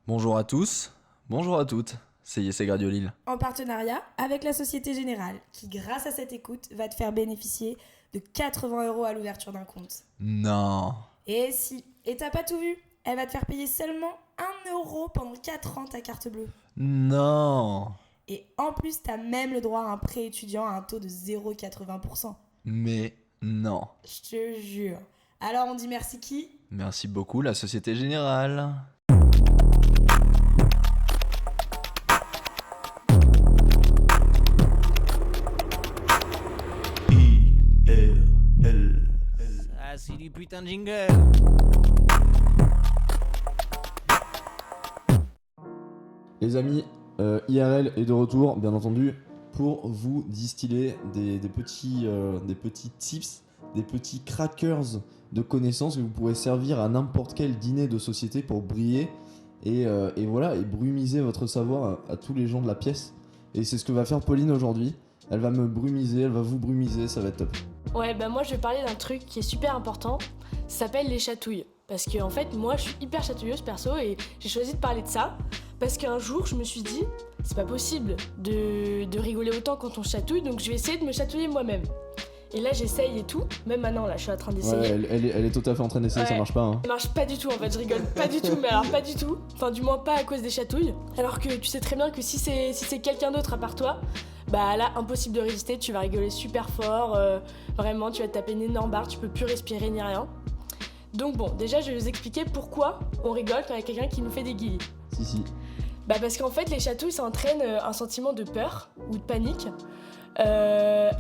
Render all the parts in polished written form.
Bonjour à tous, bonjour à toutes, c'est Yessé Radio Lille. En partenariat avec la Société Générale, qui grâce à cette écoute va te faire bénéficier de 80 € à l'ouverture d'un compte. Non. Et si, et t'as pas tout vu, elle va te faire payer seulement 1 € pendant 4 ans ta carte bleue. Non. Et en plus, t'as même le droit à un prêt étudiant à un taux de 0,80%. Mais non. Je te jure. Alors on dit merci qui ? Merci beaucoup la Société Générale. Ah, c'est du putain de jingle. Les amis, IRL est de retour, bien entendu, pour vous distiller des petits tips, des petits crackers de connaissances que vous pourrez servir à n'importe quel dîner de société pour briller et brumiser votre savoir à tous les gens de la pièce. Et c'est ce que va faire Pauline aujourd'hui. Elle va me brumiser, elle va vous brumiser, ça va être top. Ouais, bah moi je vais parler d'un truc qui est super important, ça s'appelle les chatouilles. Parce que en fait, moi je suis hyper chatouilleuse perso et j'ai choisi de parler de ça parce qu'un jour je me suis dit, c'est pas possible de rigoler autant quand on chatouille, donc je vais essayer de me chatouiller moi-même. Et là j'essaye et tout, même maintenant là je suis en train d'essayer. Ouais, elle est tout à fait en train d'essayer, Ouais. Ça marche pas. Hein. Ça marche pas du tout en fait, je rigole pas du tout, mais alors pas du tout. Enfin du moins pas à cause des chatouilles. Alors que tu sais très bien que si c'est quelqu'un d'autre à part toi, bah là impossible de résister, tu vas rigoler super fort, vraiment tu vas te taper une énorme barre, tu peux plus respirer ni rien. Donc bon, déjà je vais vous expliquer pourquoi on rigole quand il y a quelqu'un qui nous fait des guillis. Si. Bah parce qu'en fait les chatouilles ça entraîne un sentiment de peur ou de panique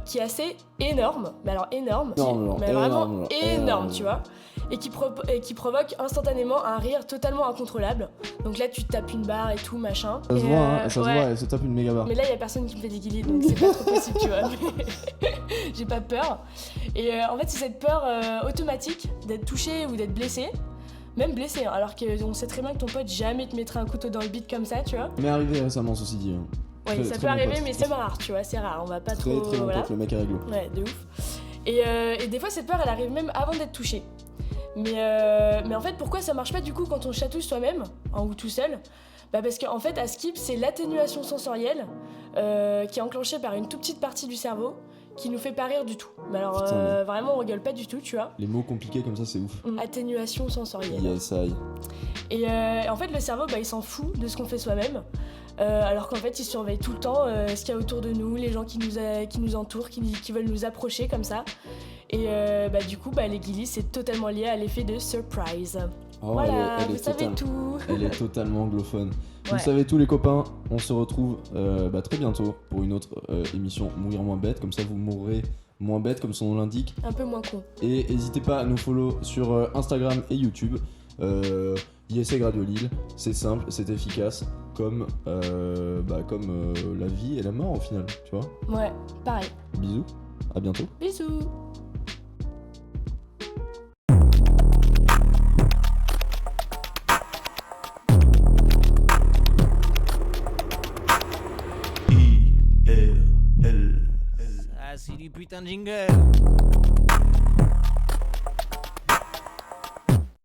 qui est assez énorme, mais alors énorme, mais vraiment énorme, tu vois, et qui provoque instantanément un rire totalement incontrôlable. Donc là tu te tapes une barre et tout machin. Ça se voit, hein, ça se voit, elle se tape une méga barre. Mais là il y a personne qui me fait des guillis donc c'est pas trop possible, tu vois. J'ai pas peur. Et en fait c'est cette peur automatique d'être touché ou d'être blessé. Même blessé, hein, alors qu'on sait très bien que ton pote jamais te mettrait un couteau dans le bide comme ça, tu vois. Mais arrivé récemment, ceci dit. Ouais, ça peut arriver, mais c'est rare, tu vois, c'est rare, on va pas trop... Très bon voilà. pote, le mec est réglo. Ouais, de ouf. Et des fois, cette peur, elle arrive même avant d'être touchée. Mais en fait, pourquoi ça marche pas du coup quand on chatouille soi-même, ou tout seul ? Bah parce qu'en fait, à Skip, c'est l'atténuation sensorielle qui est enclenchée par une toute petite partie du cerveau qui nous fait pas rire du tout. Mais alors, Putain, vraiment, on rigole pas du tout, tu vois. Les mots compliqués comme ça, c'est ouf. Atténuation sensorielle. Yes, aïe. Et en fait, le cerveau, bah, il s'en fout de ce qu'on fait soi-même. Alors qu'en fait, il surveille tout le temps ce qu'il y a autour de nous, les gens qui nous entourent, qui veulent nous approcher comme ça. Et du coup, les guillis, c'est totalement lié à l'effet de surprise. Oh, voilà, elle est vous savez tout. Elle est totalement anglophone. Vous Ouais. le savez tous les copains, on se retrouve très bientôt pour une autre émission Mourir moins bête. Comme ça, vous mourrez moins bête, comme son nom l'indique. Un peu moins con. Et n'hésitez pas à nous follow sur Instagram et YouTube. ISEG Radio Lille, c'est simple, c'est efficace, comme la vie et la mort au final, tu vois. Ouais, pareil. Bisous, à bientôt. Bisous. Ah, c'est du putain de jingle.